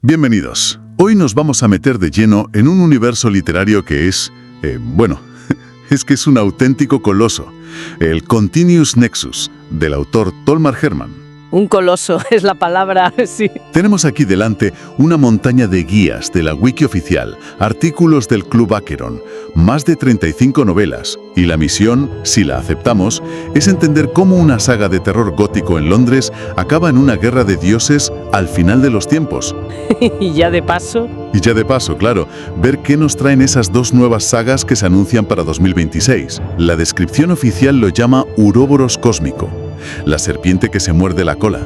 Bienvenidos. Hoy nos vamos a meter de lleno en un universo literario que es, es que es un auténtico coloso. El Continuous Nexus, del autor Tolmar Hermann. Un coloso es la palabra, sí. Tenemos aquí delante una montaña de guías de la wiki oficial, artículos del Club Acheron, más de 35 novelas, y la misión, si la aceptamos, es entender cómo una saga de terror gótico en Londres acaba en una guerra de dioses al final de los tiempos. Y ya de paso, claro, ver qué nos traen esas dos nuevas sagas que se anuncian para 2026. La descripción oficial lo llama Uroboros cósmico, la serpiente que se muerde la cola.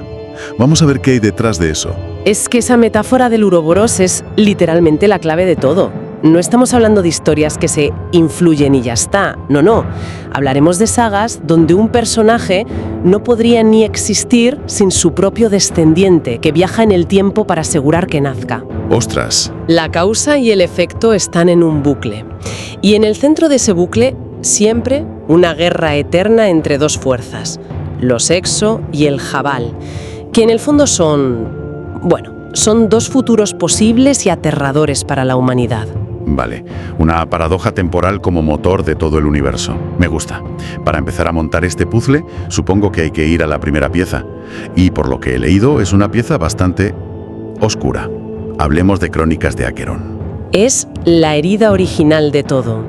Vamos a ver qué hay detrás de eso. es que esa metáfora del Uroboros es literalmente la clave de todo. No estamos hablando de historias que se influyen y ya está. No. Hablaremos de sagas donde un personaje no podría ni existir sin su propio descendiente, que viaja en el tiempo para asegurar que nazca. ¡Ostras! La causa y el efecto están en un bucle. Y en el centro de ese bucle, siempre una guerra eterna entre dos fuerzas, los Exo y el Jabal, que en el fondo son dos futuros posibles y aterradores para la humanidad. Vale, una paradoja temporal como motor de todo el universo. Me gusta. Para empezar a montar este puzzle, supongo que hay que ir a la primera pieza. Y por lo que he leído, es una pieza bastante oscura. Hablemos de Crónicas de Acheron. Es la herida original de todo.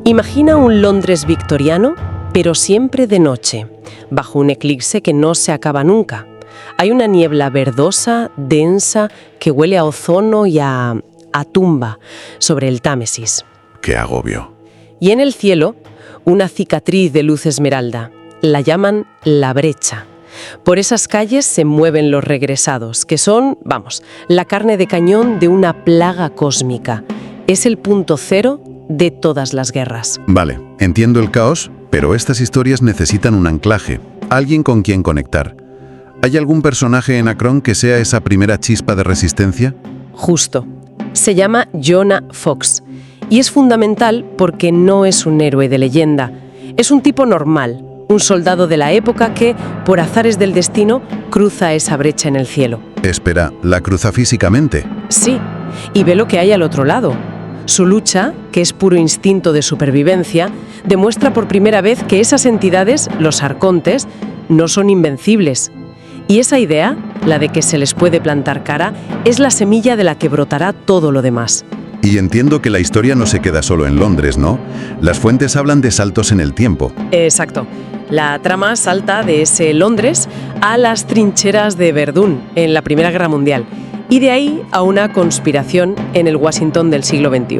Imagina un Londres victoriano, pero siempre de noche, bajo un eclipse que no se acaba nunca. Hay una niebla verdosa, densa, que huele a ozono y a tumba sobre el Támesis. ¡Qué agobio! Y en el cielo, una cicatriz de luz esmeralda. La llaman la brecha. Por esas calles se mueven los regresados, que son, la carne de cañón de una plaga cósmica. Es el punto cero de todas las guerras. Vale, entiendo el caos, pero estas historias necesitan un anclaje, alguien con quien conectar. ¿Hay algún personaje en Acheron que sea esa primera chispa de resistencia? Justo. Se llama Jonah Fox y es fundamental porque no es un héroe de leyenda. Es un tipo normal, un soldado de la época que, por azares del destino, cruza esa brecha en el cielo. Espera, ¿la cruza físicamente? Sí, y ve lo que hay al otro lado. Su lucha, que es puro instinto de supervivencia, demuestra por primera vez que esas entidades, los arcontes, no son invencibles. Y esa idea, la de que se les puede plantar cara, es la semilla de la que brotará todo lo demás. Y entiendo que la historia no se queda solo en Londres, ¿no? Las fuentes hablan de saltos en el tiempo. Exacto. La trama salta de ese Londres a las trincheras de Verdún en la Primera Guerra Mundial y de ahí a una conspiración en el Washington del siglo XXI.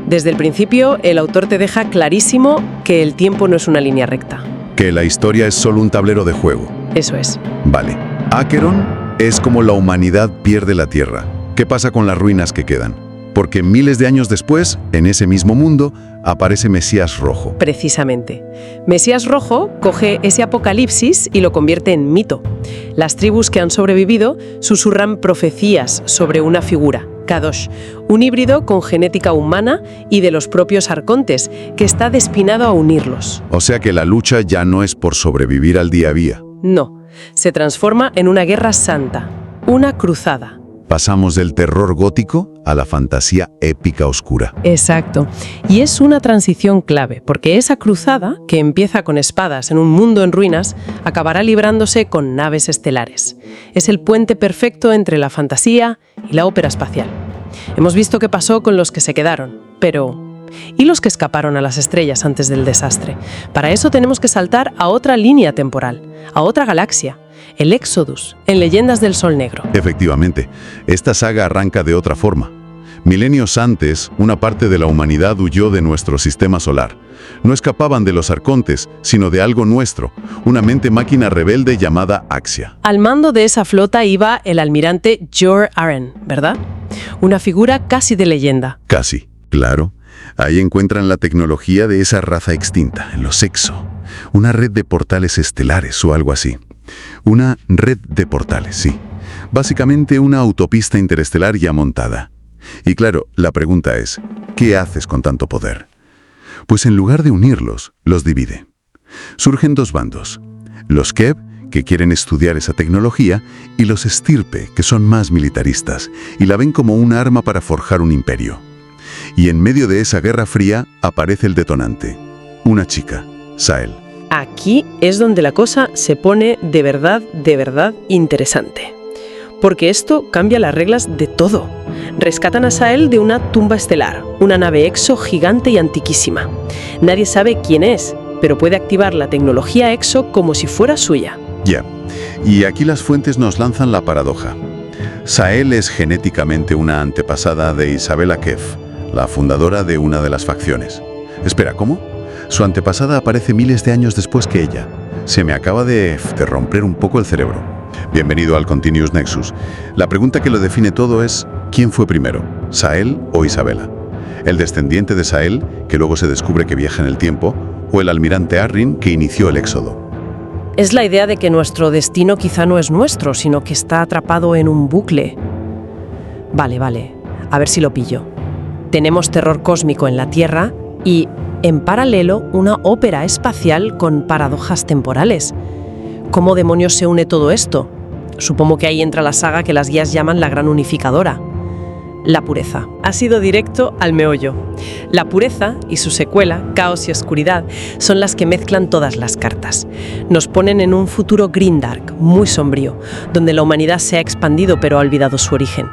Desde el principio, el autor te deja clarísimo que el tiempo no es una línea recta. Que la historia es solo un tablero de juego. Eso es. Vale. Acheron es como la humanidad pierde la Tierra. ¿Qué pasa con las ruinas que quedan? Porque miles de años después, en ese mismo mundo, aparece Mesías Rojo. Precisamente. Mesías Rojo coge ese apocalipsis y lo convierte en mito. Las tribus que han sobrevivido susurran profecías sobre una figura, Kadosh, un híbrido con genética humana y de los propios arcontes, que está destinado a unirlos. O sea que la lucha ya no es por sobrevivir al día a día. No, se transforma en una guerra santa, una cruzada. Pasamos del terror gótico a la fantasía épica oscura. Exacto. Y es una transición clave, porque esa cruzada, que empieza con espadas en un mundo en ruinas, acabará librándose con naves estelares. Es el puente perfecto entre la fantasía y la ópera espacial. Hemos visto qué pasó con los que se quedaron, pero ¿y los que escaparon a las estrellas antes del desastre? Para eso tenemos que saltar a otra línea temporal, a otra galaxia. El Éxodus, en Leyendas del Sol Negro. Efectivamente, esta saga arranca de otra forma. Milenios antes, una parte de la humanidad huyó de nuestro sistema solar. No escapaban de los arcontes, sino de algo nuestro, una mente máquina rebelde llamada Axia. Al mando de esa flota iba el almirante Jor Aren, ¿verdad? Una figura casi de leyenda. Casi, claro. Ahí encuentran la tecnología de esa raza extinta, los Exo. Una red de portales estelares o algo así. Una red de portales, sí. Básicamente una autopista interestelar ya montada. Y claro, la pregunta es, ¿qué haces con tanto poder? Pues en lugar de unirlos, los divide. Surgen dos bandos. Los Keb, que quieren estudiar esa tecnología, y los Estirpe, que son más militaristas, y la ven como un arma para forjar un imperio. Y en medio de esa guerra fría aparece el detonante. Una chica, Sahel. Aquí es donde la cosa se pone de verdad interesante. Porque esto cambia las reglas de todo. Rescatan a Sahel de una tumba estelar, una nave Exo gigante y antiquísima. Nadie sabe quién es, pero puede activar la tecnología Exo como si fuera suya. Ya. Y aquí las fuentes nos lanzan la paradoja. Sahel es genéticamente una antepasada de Isabella Kef, la fundadora de una de las facciones. Espera, ¿cómo? Su antepasada aparece miles de años después que ella. Se me acaba de romper un poco el cerebro. Bienvenido al Continuous Nexus. La pregunta que lo define todo es, ¿quién fue primero, Sahel o Isabella? ¿El descendiente de Sahel, que luego se descubre que viaja en el tiempo, o el almirante Arryn, que inició el éxodo? Es la idea de que nuestro destino quizá no es nuestro, sino que está atrapado en un bucle. Vale, a ver si lo pillo. Tenemos terror cósmico en la Tierra y, en paralelo, una ópera espacial con paradojas temporales. ¿Cómo demonios se une todo esto? Supongo que ahí entra la saga que las guías llaman la gran unificadora. La pureza. Ha sido directo al meollo. La pureza y su secuela, Caos y Oscuridad, son las que mezclan todas las cartas. Nos ponen en un futuro grimdark, muy sombrío, donde la humanidad se ha expandido pero ha olvidado su origen.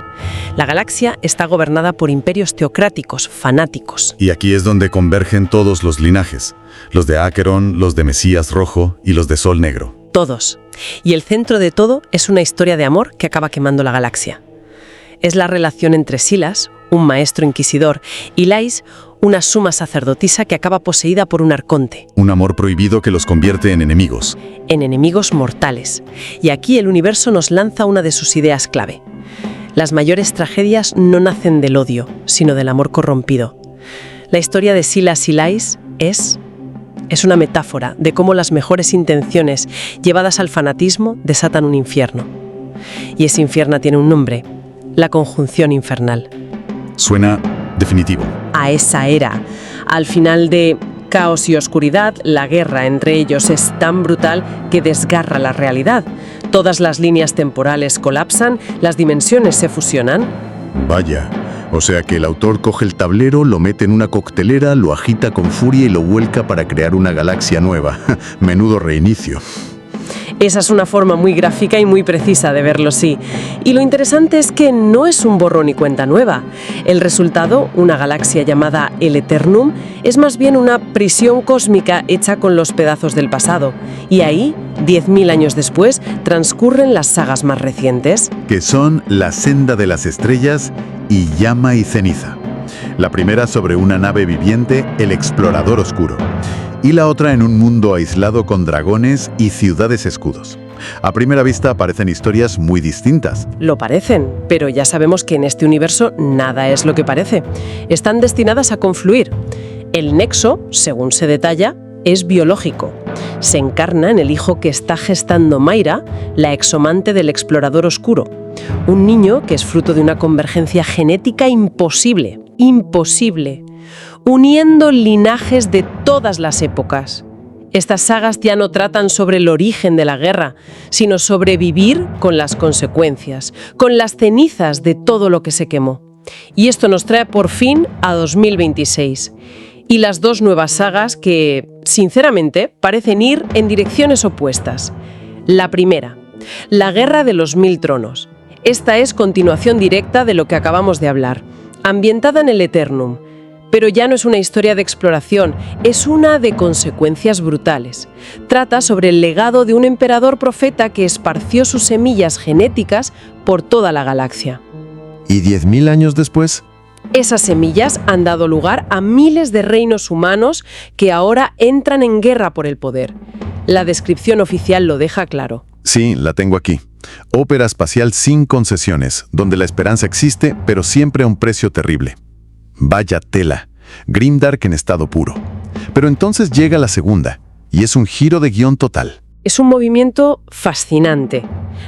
La galaxia está gobernada por imperios teocráticos, fanáticos. Y aquí es donde convergen todos los linajes. Los de Acheron, los de Mesías Rojo y los de Sol Negro. Todos. Y el centro de todo es una historia de amor que acaba quemando la galaxia. Es la relación entre Silas, un maestro inquisidor, y Lais, una suma sacerdotisa que acaba poseída por un arconte. Un amor prohibido que los convierte en enemigos. En enemigos mortales. Y aquí el universo nos lanza una de sus ideas clave. Las mayores tragedias no nacen del odio, sino del amor corrompido. La historia de Silas y Lais es una metáfora de cómo las mejores intenciones, llevadas al fanatismo, desatan un infierno. Y ese infierno tiene un nombre: la conjunción infernal. Suena definitivo. A esa era. Al final de Caos y Oscuridad, la guerra entre ellos es tan brutal que desgarra la realidad. Todas las líneas temporales colapsan, las dimensiones se fusionan. Vaya, o sea que el autor coge el tablero, lo mete en una coctelera, lo agita con furia y lo vuelca para crear una galaxia nueva. Menudo reinicio. Esa es una forma muy gráfica y muy precisa de verlo, sí. Y lo interesante es que no es un borrón y cuenta nueva. El resultado, una galaxia llamada el Eternum, es más bien una prisión cósmica hecha con los pedazos del pasado. Y ahí, 10.000 años después, transcurren las sagas más recientes. Que son La Senda de las Estrellas y Llama y Ceniza. La primera sobre una nave viviente, el Explorador Oscuro. Y la otra en un mundo aislado con dragones y ciudades escudos. A primera vista parecen historias muy distintas. Lo parecen, pero ya sabemos que en este universo nada es lo que parece. Están destinadas a confluir. El nexo, según se detalla, es biológico. Se encarna en el hijo que está gestando Mayra, la exomante del Explorador Oscuro. Un niño que es fruto de una convergencia genética imposible. Uniendo linajes de todas las épocas. Estas sagas ya no tratan sobre el origen de la guerra, sino sobre vivir con las consecuencias, con las cenizas de todo lo que se quemó. Y esto nos trae por fin a 2026. Y las dos nuevas sagas que, sinceramente, parecen ir en direcciones opuestas. La primera, la Guerra de los Mil Tronos. Esta es continuación directa de lo que acabamos de hablar, ambientada en el Eternum. Pero ya no es una historia de exploración, es una de consecuencias brutales. Trata sobre el legado de un emperador profeta que esparció sus semillas genéticas por toda la galaxia. ¿Y 10.000 años después? Esas semillas han dado lugar a miles de reinos humanos que ahora entran en guerra por el poder. La descripción oficial lo deja claro. Sí, la tengo aquí. Ópera espacial sin concesiones, donde la esperanza existe, pero siempre a un precio terrible. Vaya tela, grimdark en estado puro. Pero entonces llega la segunda, y es un giro de guión total. Es un movimiento fascinante.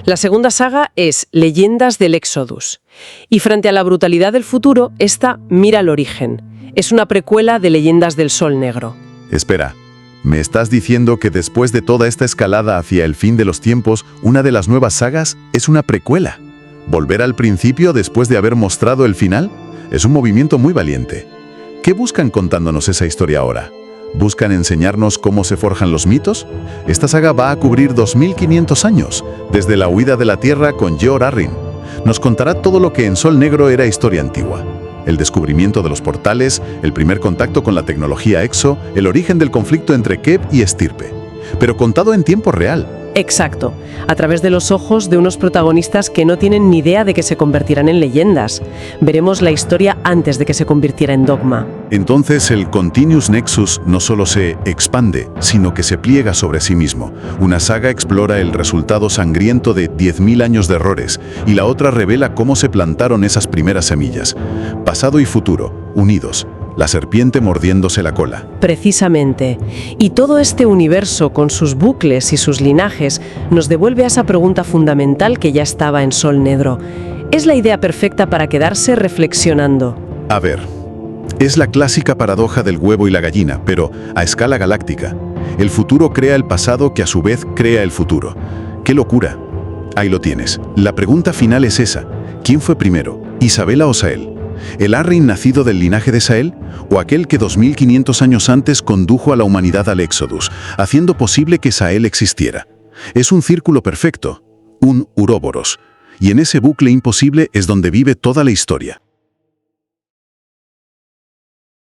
La segunda saga es Leyendas del Exodus. Y frente a la brutalidad del futuro, esta mira al origen. Es una precuela de Leyendas del Sol Negro. Espera, ¿Me estás diciendo que después de toda esta escalada hacia el fin de los tiempos, una de las nuevas sagas es una precuela? ¿Volver al principio después de haber mostrado el final? Es un movimiento muy valiente. ¿Qué buscan contándonos esa historia ahora? ¿Buscan enseñarnos cómo se forjan los mitos? Esta saga va a cubrir 2500 años, desde la huida de la Tierra con Jeor Arryn. Nos contará todo lo que en Sol Negro era historia antigua. El descubrimiento de los portales, el primer contacto con la tecnología Exo, el origen del conflicto entre Kep y Estirpe. Pero contado en tiempo real. Exacto, a través de los ojos de unos protagonistas que no tienen ni idea de que se convertirán en leyendas. Veremos la historia antes de que se convirtiera en dogma. Entonces el Continuous Nexus no solo se expande, sino que se pliega sobre sí mismo. Una saga explora el resultado sangriento de 10.000 años de errores, y la otra revela cómo se plantaron esas primeras semillas. Pasado y futuro, unidos. La serpiente mordiéndose la cola. Precisamente. Y todo este universo, con sus bucles y sus linajes, nos devuelve a esa pregunta fundamental que ya estaba en Sol Negro. Es la idea perfecta para quedarse reflexionando. A ver, es la clásica paradoja del huevo y la gallina, pero a escala galáctica. El futuro crea el pasado que a su vez crea el futuro. ¡Qué locura! Ahí lo tienes. La pregunta final es esa. ¿Quién fue primero, Isabela o Sael? ¿El Arryn nacido del linaje de Sael o aquel que 2500 años antes condujo a la humanidad al Éxodus, haciendo posible que Sael existiera? Es un círculo perfecto, un Uroboros, y en ese bucle imposible es donde vive toda la historia.